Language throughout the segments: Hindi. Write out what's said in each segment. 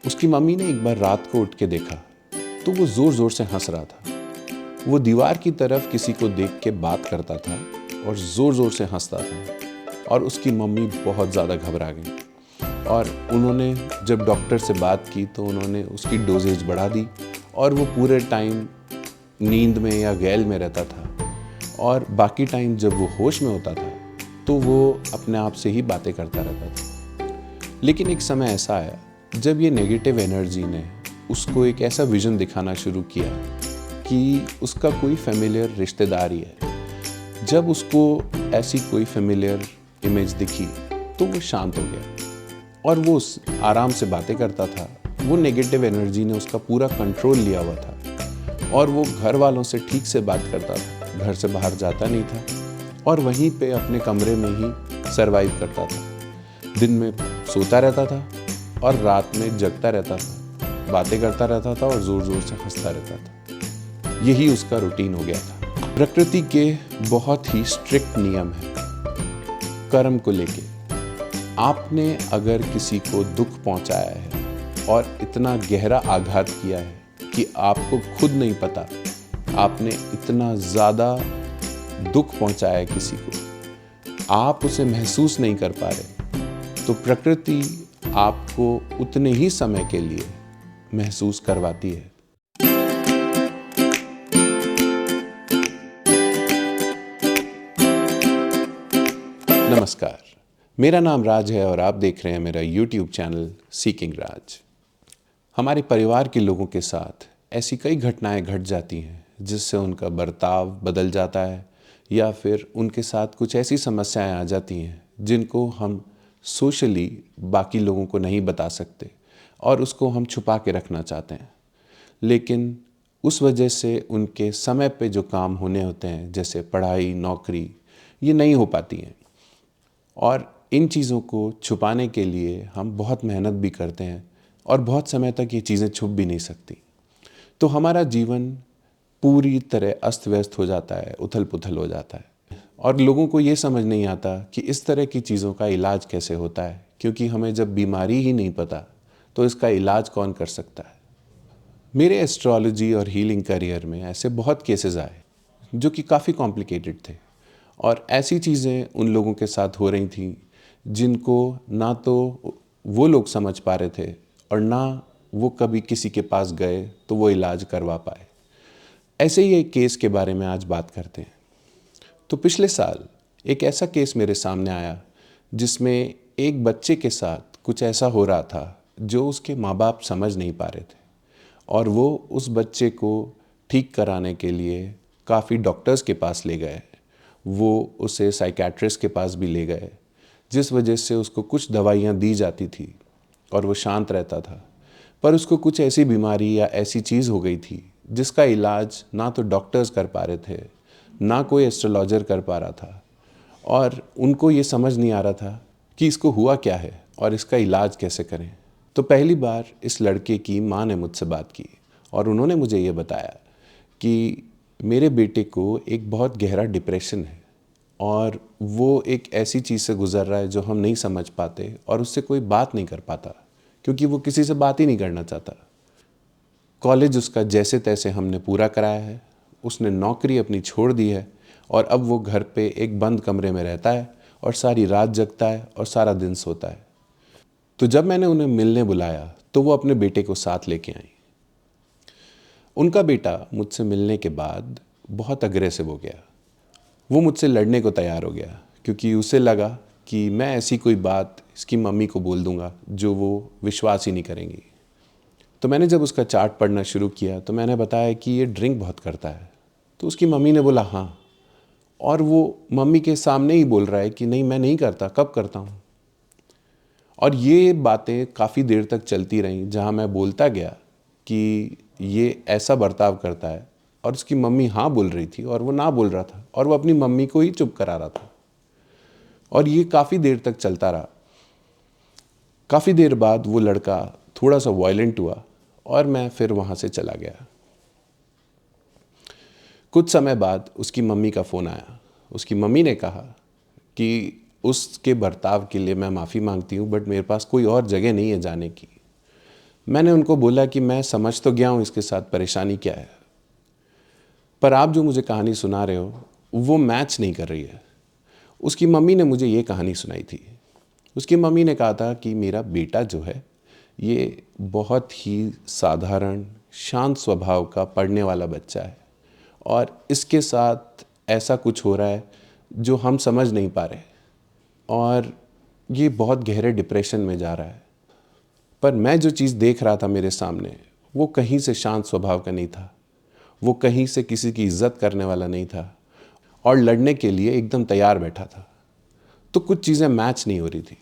उसकी मम्मी ने एक बार रात को उठ के देखा तो वो जोर जोर से हंस रहा था। वो दीवार की तरफ किसी को देख के बात करता था और जोर जोर से हंसता था और उसकी मम्मी बहुत ज़्यादा घबरा गई और उन्होंने जब डॉक्टर से बात की तो उन्होंने उसकी डोजेज बढ़ा दी और वो पूरे टाइम नींद में या गैल में रहता था और बाकी टाइम जब वो होश में होता था तो वो अपने आप से ही बातें करता रहता था। लेकिन एक समय ऐसा आया जब ये नेगेटिव एनर्जी ने उसको एक ऐसा विजन दिखाना शुरू किया कि उसका कोई फेमिलियर रिश्तेदार ही है। जब उसको ऐसी कोई फेमिलियर इमेज दिखी तो वो शांत हो गया और वो आराम से बातें करता था। वो नेगेटिव एनर्जी ने उसका पूरा कंट्रोल लिया हुआ था और वो घर वालों से ठीक से बात करता था, घर से बाहर जाता नहीं था और वहीं पे अपने कमरे में ही सरवाइव करता था। दिन में सोता रहता था और रात में जगता रहता था, बातें करता रहता था और जोर जोर से हंसता रहता था। यही उसका रूटीन हो गया था। प्रकृति के बहुत ही स्ट्रिक्ट नियम है कर्म को लेके। आपने अगर किसी को दुख पहुंचाया है और इतना गहरा आघात किया है कि आपको खुद नहीं पता, आपने इतना ज़्यादा दुख पहुंचाया है किसी को, आप उसे महसूस नहीं कर पा रहे, तो प्रकृति आपको उतने ही समय के लिए महसूस करवाती है। नमस्कार, मेरा नाम राज है और आप देख रहे हैं मेरा YouTube चैनल सीकिंग राज। हमारे परिवार के लोगों के साथ ऐसी कई घटनाएं घट जाती हैं जिससे उनका बर्ताव बदल जाता है या फिर उनके साथ कुछ ऐसी समस्याएं आ जाती हैं जिनको हम सोशली बाकी लोगों को नहीं बता सकते और उसको हम छुपा के रखना चाहते हैं। लेकिन उस वजह से उनके समय पे जो काम होने होते हैं जैसे पढ़ाई, नौकरी, ये नहीं हो पाती हैं और इन चीज़ों को छुपाने के लिए हम बहुत मेहनत भी करते हैं और बहुत समय तक ये चीज़ें छुप भी नहीं सकती। तो हमारा जीवन पूरी तरह अस्त व्यस्त हो जाता है, उथल पुथल हो जाता है और लोगों को ये समझ नहीं आता कि इस तरह की चीज़ों का इलाज कैसे होता है, क्योंकि हमें जब बीमारी ही नहीं पता तो इसका इलाज कौन कर सकता है। मेरे एस्ट्रोलॉजी और हीलिंग करियर में ऐसे बहुत केसेस आए जो कि काफ़ी कॉम्प्लिकेटेड थे और ऐसी चीज़ें उन लोगों के साथ हो रही थी जिनको ना तो वो लोग समझ पा रहे थे और ना वो कभी किसी के पास गए तो वो इलाज करवा पाए। ऐसे ही एक केस के बारे में आज बात करते हैं। तो पिछले साल एक ऐसा केस मेरे सामने आया जिसमें एक बच्चे के साथ कुछ ऐसा हो रहा था जो उसके माँ बाप समझ नहीं पा रहे थे और वो उस बच्चे को ठीक कराने के लिए काफ़ी डॉक्टर्स के पास ले गए। वो उसे साइकेट्रिस्ट के पास भी ले गए, जिस वजह से उसको कुछ दवाइयाँ दी जाती थी और वो शांत रहता था। पर उसको कुछ ऐसी बीमारी या ऐसी चीज़ हो गई थी जिसका इलाज ना तो डॉक्टर्स कर पा रहे थे, ना कोई एस्ट्रोलॉजर कर पा रहा था और उनको ये समझ नहीं आ रहा था कि इसको हुआ क्या है और इसका इलाज कैसे करें। तो पहली बार इस लड़के की माँ ने मुझसे बात की और उन्होंने मुझे ये बताया कि मेरे बेटे को एक बहुत गहरा डिप्रेशन है और वो एक ऐसी चीज़ से गुज़र रहा है जो हम नहीं समझ पाते और उससे कोई बात नहीं कर पाता क्योंकि वो किसी से बात ही नहीं करना चाहता। कॉलेज उसका जैसे तैसे हमने पूरा कराया है, उसने नौकरी अपनी छोड़ दी है और अब वो घर पे एक बंद कमरे में रहता है और सारी रात जगता है और सारा दिन सोता है। तो जब मैंने उन्हें मिलने बुलाया तो वो अपने बेटे को साथ लेके आई। उनका बेटा मुझसे मिलने के बाद बहुत अग्रेसिव हो गया। वो मुझसे लड़ने को तैयार हो गया क्योंकि उसे लगा कि मैं ऐसी कोई बात इसकी मम्मी को बोल दूंगा जो वो विश्वास ही नहीं करेंगी। तो मैंने जब उसका चार्ट पढ़ना शुरू किया तो मैंने बताया कि ये ड्रिंक बहुत करता है। तो उसकी मम्मी ने बोला हाँ, और वो मम्मी के सामने ही बोल रहा है कि नहीं मैं नहीं करता, कब करता हूँ। और ये बातें काफ़ी देर तक चलती रहीं जहाँ मैं बोलता गया कि ये ऐसा बर्ताव करता है और उसकी मम्मी हाँ बोल रही थी और वो ना बोल रहा था और वो अपनी मम्मी को ही चुप करा रहा था और ये काफ़ी देर तक चलता रहा। काफ़ी देर बाद वो लड़का थोड़ा सा वायलेंट हुआ और मैं फिर वहाँ से चला गया। कुछ समय बाद उसकी मम्मी का फ़ोन आया। उसकी मम्मी ने कहा कि उसके बर्ताव के लिए मैं माफ़ी मांगती हूँ बट मेरे पास कोई और जगह नहीं है जाने की। मैंने उनको बोला कि मैं समझ तो गया हूँ इसके साथ परेशानी क्या है, पर आप जो मुझे कहानी सुना रहे हो वो मैच नहीं कर रही है। उसकी मम्मी ने मुझे ये कहानी सुनाई थी। उसकी मम्मी ने कहा था कि मेरा बेटा जो है ये बहुत ही साधारण शांत स्वभाव का पढ़ने वाला बच्चा है और इसके साथ ऐसा कुछ हो रहा है जो हम समझ नहीं पा रहे और ये बहुत गहरे डिप्रेशन में जा रहा है। पर मैं जो चीज़ देख रहा था मेरे सामने वो कहीं से शांत स्वभाव का नहीं था, वो कहीं से किसी की इज्जत करने वाला नहीं था और लड़ने के लिए एकदम तैयार बैठा था। तो कुछ चीज़ें मैच नहीं हो रही थी।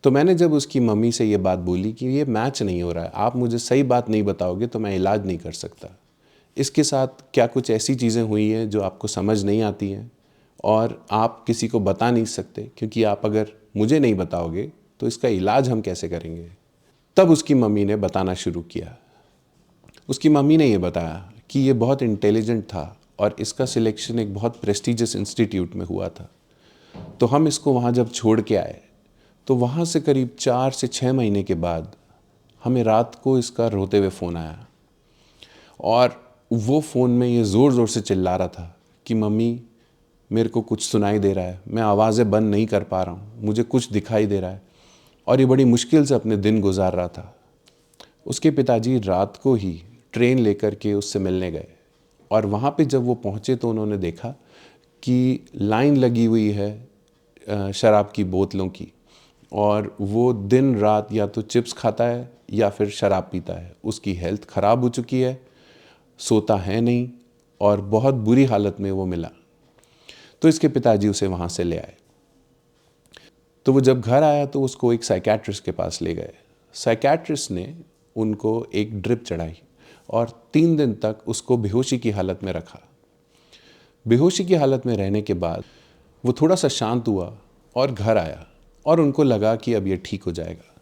तो मैंने जब उसकी मम्मी से ये बात बोली कि ये मैच नहीं हो रहा है, आप मुझे सही बात नहीं बताओगे तो मैं इलाज नहीं कर सकता। इसके साथ क्या कुछ ऐसी चीज़ें हुई हैं जो आपको समझ नहीं आती हैं और आप किसी को बता नहीं सकते, क्योंकि आप अगर मुझे नहीं बताओगे तो इसका इलाज हम कैसे करेंगे। तब उसकी मम्मी ने बताना शुरू किया। उसकी मम्मी ने ये बताया कि ये बहुत इंटेलिजेंट था और इसका सिलेक्शन एक बहुत प्रेस्टिजियस इंस्टीट्यूट में हुआ था। तो हम इसको वहाँ जब छोड़ के आए तो वहाँ से करीब 4 से 6 महीने के बाद हमें रात को इसका रोते हुए फ़ोन आया और वो फ़ोन में ये ज़ोर ज़ोर से चिल्ला रहा था कि मम्मी मेरे को कुछ सुनाई दे रहा है, मैं आवाज़ें बंद नहीं कर पा रहा हूँ, मुझे कुछ दिखाई दे रहा है। और ये बड़ी मुश्किल से अपने दिन गुजार रहा था। उसके पिताजी रात को ही ट्रेन लेकर के उससे मिलने गए और वहाँ पे जब वो पहुँचे तो उन्होंने देखा कि लाइन लगी हुई है शराब की बोतलों की और वो दिन रात या तो चिप्स खाता है या फिर शराब पीता है। उसकी हेल्थ ख़राब हो चुकी है, सोता है नहीं और बहुत बुरी हालत में वो मिला। तो इसके पिताजी उसे वहाँ से ले आए। तो वो जब घर आया तो उसको एक साइकियाट्रिस्ट के पास ले गए। साइकियाट्रिस्ट ने उनको एक ड्रिप चढ़ाई और 3 दिन तक उसको बेहोशी की हालत में रखा। बेहोशी की हालत में रहने के बाद वो थोड़ा सा शांत हुआ और घर आया और उनको लगा कि अब ये ठीक हो जाएगा।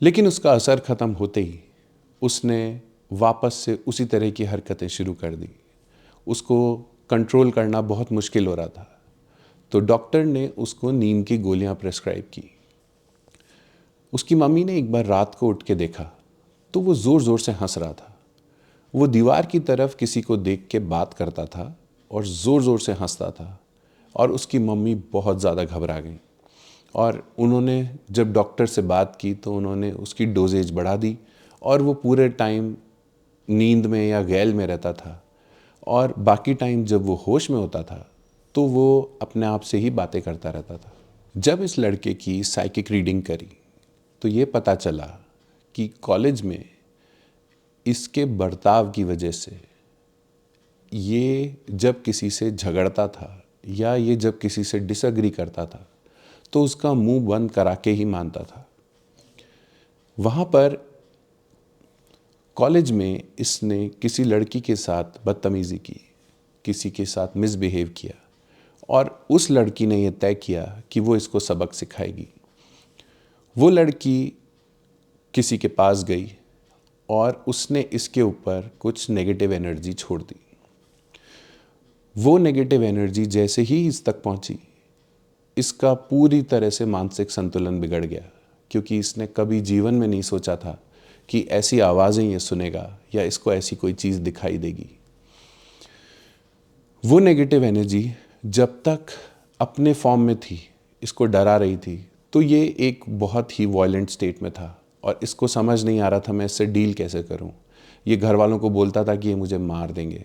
लेकिन उसका असर ख़त्म होते ही उसने वापस से उसी तरह की हरकतें शुरू कर दी। उसको कंट्रोल करना बहुत मुश्किल हो रहा था। तो डॉक्टर ने उसको नींद की गोलियां प्रेस्क्राइब की। उसकी मम्मी ने एक बार रात को उठ के देखा तो वो ज़ोर ज़ोर से हंस रहा था। वो दीवार की तरफ किसी को देख के बात करता था और ज़ोर ज़ोर से हंसता था और उसकी मम्मी बहुत ज़्यादा घबरा गई और उन्होंने जब डॉक्टर से बात की तो उन्होंने उसकी डोजेज बढ़ा दी और वो पूरे टाइम नींद में या गैल में रहता था और बाकी टाइम जब वो होश में होता था तो वो अपने आप से ही बातें करता रहता था। जब इस लड़के की साइकिक रीडिंग करी तो ये पता चला कि कॉलेज में इसके बर्ताव की वजह से ये जब किसी से झगड़ता था या ये जब किसी से डिसएग्री करता था तो उसका मुंह बंद करा के ही मानता था। वहाँ पर कॉलेज में इसने किसी लड़की के साथ बदतमीज़ी की, किसी के साथ मिसबिहेव किया और उस लड़की ने यह तय किया कि वो इसको सबक सिखाएगी। वो लड़की किसी के पास गई और उसने इसके ऊपर कुछ नेगेटिव एनर्जी छोड़ दी। वो नेगेटिव एनर्जी जैसे ही इस तक पहुंची, इसका पूरी तरह से मानसिक संतुलन बिगड़ गया, क्योंकि इसने कभी जीवन में नहीं सोचा था कि ऐसी आवाज़ें ये सुनेगा या इसको ऐसी कोई चीज़ दिखाई देगी। वो नेगेटिव एनर्जी जब तक अपने फॉर्म में थी, इसको डरा रही थी, तो ये एक बहुत ही वॉयलेंट स्टेट में था और इसको समझ नहीं आ रहा था मैं इससे डील कैसे करूं। ये घर वालों को बोलता था कि ये मुझे मार देंगे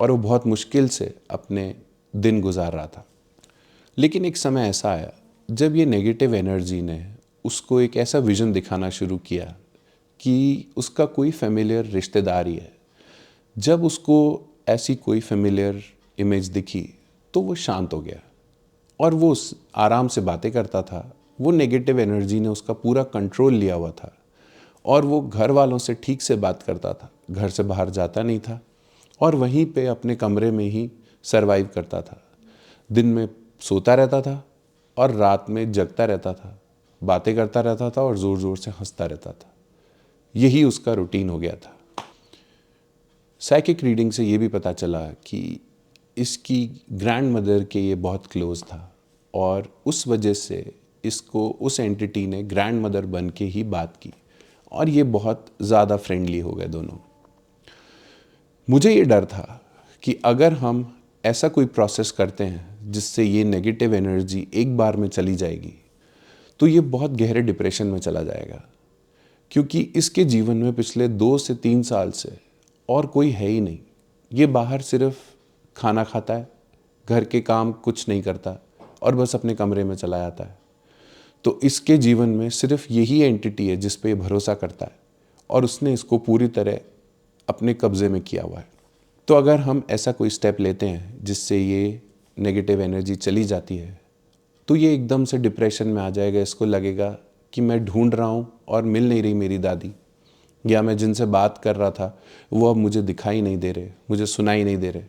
और वो बहुत मुश्किल से अपने दिन गुजार रहा था। लेकिन एक समय ऐसा आया जब ये नेगेटिव एनर्जी ने उसको एक ऐसा विज़न दिखाना शुरू किया कि उसका कोई फेमिलियर रिश्तेदार ही है। जब उसको ऐसी कोई फेमिलियर इमेज दिखी तो वो शांत हो गया और वो आराम से बातें करता था। वो नेगेटिव एनर्जी ने उसका पूरा कंट्रोल लिया हुआ था और वो घर वालों से ठीक से बात करता था, घर से बाहर जाता नहीं था और वहीं पे अपने कमरे में ही सरवाइव करता था। दिन में सोता रहता था और रात में जगता रहता था, बातें करता रहता था और ज़ोर ज़ोर से हंसता रहता था। यही उसका रूटीन हो गया था। साइकिक रीडिंग से ये भी पता चला कि इसकी ग्रैंड मदर के ये बहुत क्लोज था और उस वजह से इसको उस एंटिटी ने ग्रैंड मदर बन के ही बात की और ये बहुत ज़्यादा फ्रेंडली हो गए दोनों। मुझे ये डर था कि अगर हम ऐसा कोई प्रोसेस करते हैं जिससे ये नेगेटिव एनर्जी एक बार में चली जाएगी, तो ये बहुत गहरे डिप्रेशन में चला जाएगा, क्योंकि इसके जीवन में पिछले 2 से 3 साल से और कोई है ही नहीं। ये बाहर सिर्फ खाना खाता है, घर के काम कुछ नहीं करता और बस अपने कमरे में चला जाता है। तो इसके जीवन में सिर्फ यही एंटिटी है जिस पे ये भरोसा करता है और उसने इसको पूरी तरह अपने कब्जे में किया हुआ है। तो अगर हम ऐसा कोई स्टेप लेते हैं जिससे ये नेगेटिव एनर्जी चली जाती है, तो ये एकदम से डिप्रेशन में आ जाएगा। इसको लगेगा कि मैं ढूंढ रहा हूँ और मिल नहीं रही मेरी दादी, या मैं जिनसे बात कर रहा था वो अब मुझे दिखाई नहीं दे रहे, मुझे सुनाई नहीं दे रहे।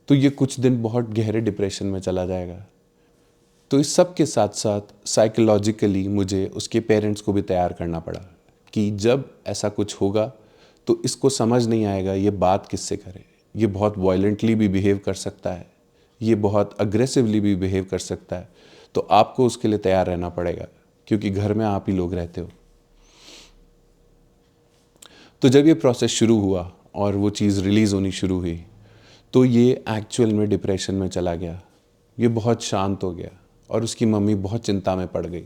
तो ये कुछ दिन बहुत गहरे डिप्रेशन में चला जाएगा। तो इस सब के साथ साथ साइकोलॉजिकली मुझे उसके पेरेंट्स को भी तैयार करना पड़ा कि जब ऐसा कुछ होगा तो इसको समझ नहीं आएगा ये बात किससे करे। ये बहुत वायलेंटली भी बिहेव कर सकता है, ये बहुत अग्रेसिवली भी बिहेव कर सकता है। तो आपको उसके लिए तैयार रहना पड़ेगा, क्योंकि घर में आप ही लोग रहते हो। तो जब ये प्रोसेस शुरू हुआ और वो चीज़ रिलीज़ होनी शुरू हुई, तो ये एक्चुअल में डिप्रेशन में चला गया। ये बहुत शांत हो गया और उसकी मम्मी बहुत चिंता में पड़ गई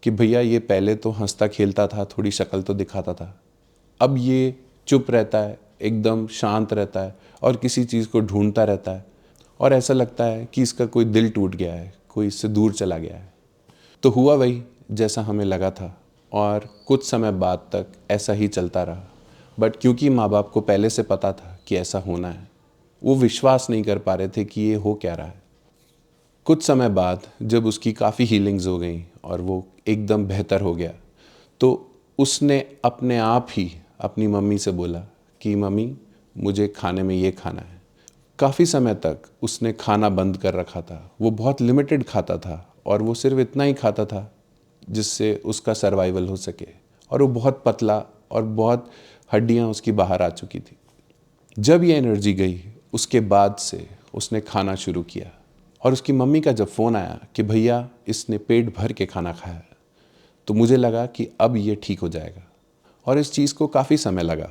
कि भैया ये पहले तो हंसता खेलता था, थोड़ी शक्ल तो दिखाता था, अब ये चुप रहता है, एकदम शांत रहता है और किसी चीज़ को ढूंढता रहता है और ऐसा लगता है कि इसका कोई दिल टूट गया है, कोई इससे दूर चला गया है। तो हुआ वही जैसा हमें लगा था और कुछ समय बाद तक ऐसा ही चलता रहा। बट क्योंकि माँ बाप को पहले से पता था कि ऐसा होना है, वो विश्वास नहीं कर पा रहे थे कि ये हो क्या रहा है। कुछ समय बाद जब उसकी काफ़ी हीलिंग्स हो गई और वो एकदम बेहतर हो गया, तो उसने अपने आप ही अपनी मम्मी से बोला कि मम्मी मुझे खाने में ये खाना है। काफ़ी समय तक उसने खाना बंद कर रखा था, वो बहुत लिमिटेड खाता था और वो सिर्फ इतना ही खाता था जिससे उसका सर्वाइवल हो सके, और वो बहुत पतला और बहुत हड्डियाँ उसकी बाहर आ चुकी थी। जब ये एनर्जी गई उसके बाद से उसने खाना शुरू किया और उसकी मम्मी का जब फ़ोन आया कि भैया इसने पेट भर के खाना खाया, तो मुझे लगा कि अब ये ठीक हो जाएगा। और इस चीज़ को काफ़ी समय लगा,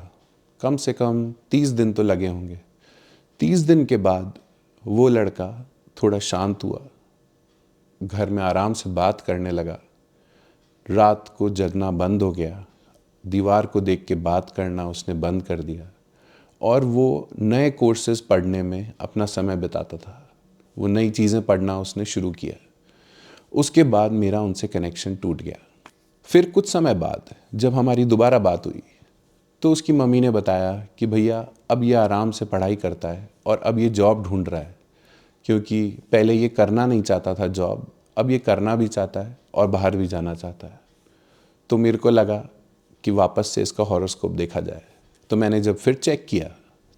कम से कम 30 दिन तो लगे होंगे। 30 दिन के बाद वो लड़का थोड़ा शांत हुआ, घर में आराम से बात करने लगा, रात को जगना बंद हो गया, दीवार को देख के बात करना उसने बंद कर दिया और वो नए कोर्सेज पढ़ने में अपना समय बिताता था। वो नई चीज़ें पढ़ना उसने शुरू किया। उसके बाद मेरा उनसे कनेक्शन टूट गया। फिर कुछ समय बाद जब हमारी दोबारा बात हुई, तो उसकी मम्मी ने बताया कि भैया अब ये आराम से पढ़ाई करता है और अब ये जॉब ढूंढ रहा है, क्योंकि पहले ये करना नहीं चाहता था जॉब, अब ये करना भी चाहता है और बाहर भी जाना चाहता है। तो मेरे को लगा कि वापस से इसका हॉरोस्कोप देखा जाए। तो मैंने जब फिर चेक किया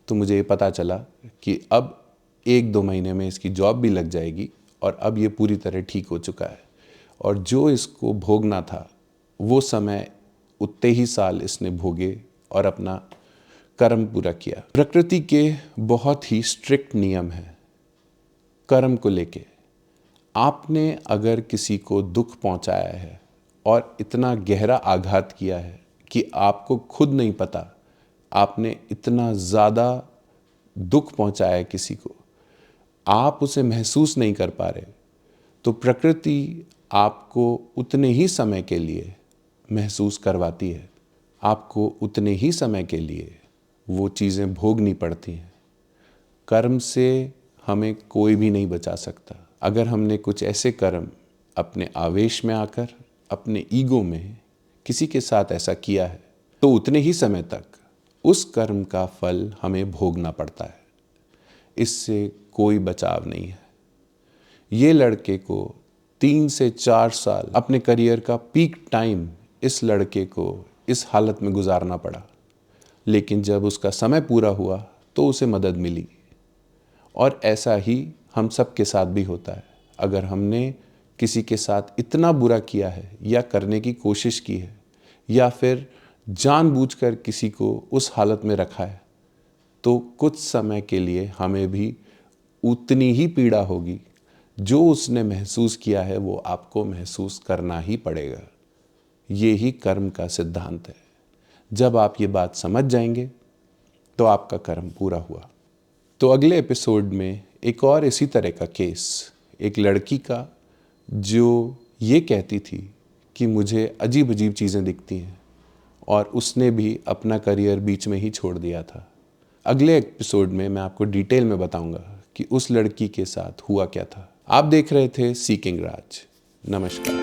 तो मुझे ये पता चला कि अब 1-2 महीने में इसकी जॉब भी लग जाएगी और अब ये पूरी तरह ठीक हो चुका है। और जो इसको भोगना था वो समय उतने ही साल इसने भोगे और अपना कर्म पूरा किया। प्रकृति के बहुत ही स्ट्रिक्ट नियम हैं कर्म को लेके। आपने अगर किसी को दुख पहुंचाया है और इतना गहरा आघात किया है कि आपको खुद नहीं पता, आपने इतना ज़्यादा दुख पहुंचाया है किसी को, आप उसे महसूस नहीं कर पा रहे, तो प्रकृति आपको उतने ही समय के लिए महसूस करवाती है, आपको उतने ही समय के लिए वो चीज़ें भोगनी पड़ती हैं। कर्म से हमें कोई भी नहीं बचा सकता। अगर हमने कुछ ऐसे कर्म अपने आवेश में आकर, अपने ईगो में किसी के साथ ऐसा किया है, तो उतने ही समय तक उस कर्म का फल हमें भोगना पड़ता है। इससे कोई बचाव नहीं है। ये लड़के को 3 से 4 साल अपने करियर का पीक टाइम इस लड़के को इस हालत में गुजारना पड़ा, लेकिन जब उसका समय पूरा हुआ तो उसे मदद मिली। और ऐसा ही हम सब के साथ भी होता है। अगर हमने किसी के साथ इतना बुरा किया है या करने की कोशिश की है या फिर जानबूझकर किसी को उस हालत में रखा है, तो कुछ समय के लिए हमें भी उतनी ही पीड़ा होगी। जो उसने महसूस किया है वो आपको महसूस करना ही पड़ेगा। ये ही कर्म का सिद्धांत है। जब आप ये बात समझ जाएंगे तो आपका कर्म पूरा हुआ। तो अगले एपिसोड में एक और इसी तरह का केस, एक लड़की का जो ये कहती थी कि मुझे अजीब अजीब चीज़ें दिखती हैं, और उसने भी अपना करियर बीच में ही छोड़ दिया था। अगले एपिसोड में मैं आपको डिटेल में बताऊंगा कि उस लड़की के साथ हुआ क्या था। आप देख रहे थे सीकिंग राज। नमस्कार।